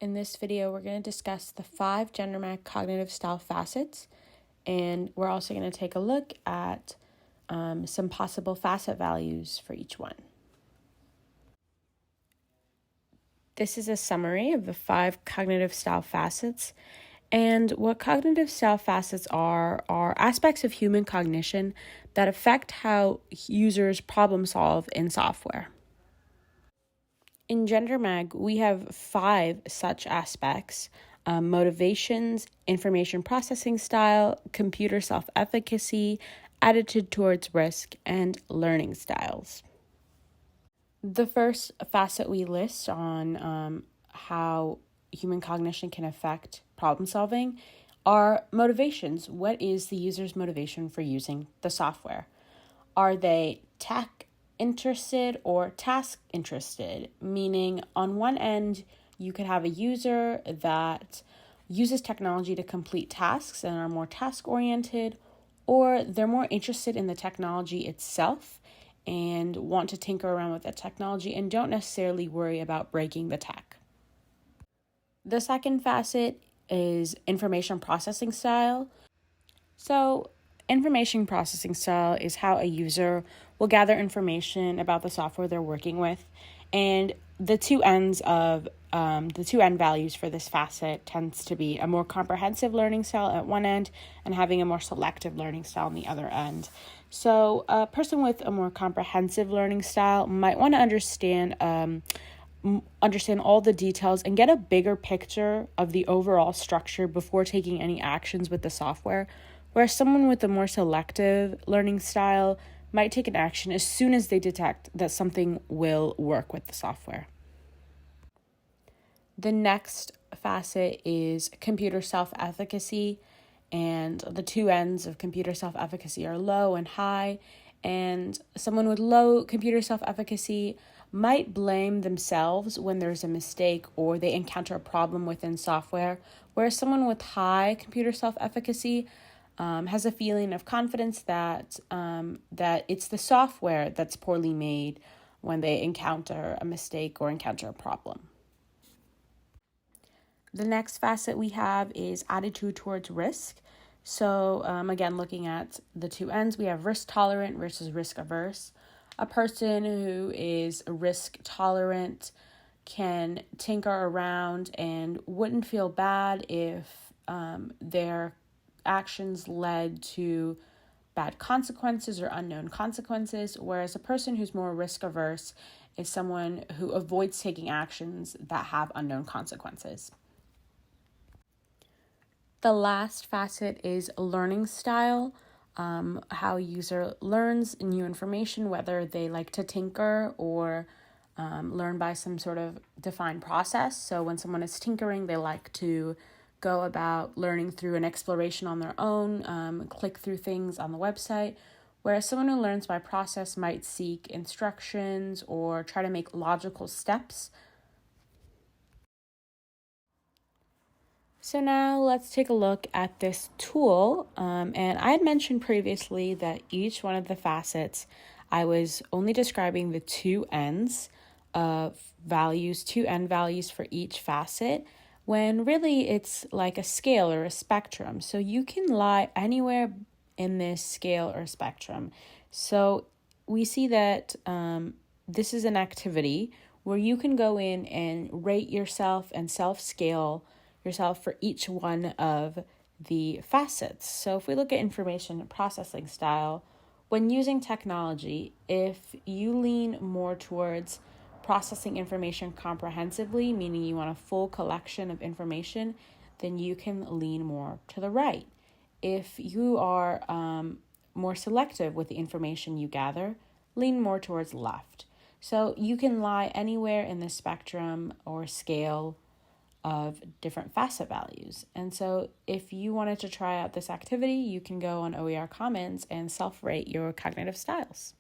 In this video, we're going to discuss the 5 GenderMag cognitive style facets, and we're also going to take a look at some possible facet values for each one. This is a summary of the 5 cognitive style facets, and what cognitive style facets are aspects of human cognition that affect how users problem solve in software. In GenderMag, we have 5 such aspects: motivations, information processing style, computer self-efficacy, attitude towards risk, and learning styles. The first facet we list on how human cognition can affect problem solving are motivations. What is the user's motivation for using the software? Are they tech interested or task interested? Meaning, on one end, you could have a user that uses technology to complete tasks and are more task oriented, or they're more interested in the technology itself and want to tinker around with the technology and don't necessarily worry about breaking the tech. The second facet is information processing style. So, information processing style is how a user will gather information about the software they're working with, and the two end values for this facet tends to be a more comprehensive learning style at one end and having a more selective learning style on the other end. So a person with a more comprehensive learning style might want to understand all the details and get a bigger picture of the overall structure before taking any actions with the software, whereas someone with a more selective learning style might take an action as soon as they detect that something will work with the software. The next facet is computer self-efficacy, and the two ends of computer self-efficacy are low and high, and someone with low computer self-efficacy might blame themselves when there's a mistake or they encounter a problem within software, whereas someone with high computer self-efficacy has a feeling of confidence that it's the software that's poorly made when they encounter a mistake or encounter a problem. The next facet we have is attitude towards risk. So again, looking at the two ends, we have risk tolerant versus risk averse. A person who is risk tolerant can tinker around and wouldn't feel bad if their actions led to bad consequences or unknown consequences, whereas a person who's more risk averse is someone who avoids taking actions that have unknown consequences. The last facet is learning style, how a user learns new information, whether they like to tinker or learn by some sort of defined process. So when someone is tinkering, they like to go about learning through an exploration on their own, click through things on the website, whereas someone who learns by process might seek instructions or try to make logical steps. So now let's take a look at this tool, and I had mentioned previously that each one of the facets, I was only describing the two ends of values, two end values for each facet, when really it's like a scale or a spectrum. So you can lie anywhere in this scale or spectrum. So we see that this is an activity where you can go in and rate yourself and self-scale yourself for each one of the facets. So if we look at information processing style, when using technology, if you lean more towards processing information comprehensively, meaning you want a full collection of information, then you can lean more to the right. If you are more selective with the information you gather, lean more towards left. So you can lie anywhere in the spectrum or scale of different facet values. And so if you wanted to try out this activity, you can go on OER Commons and self-rate your cognitive styles.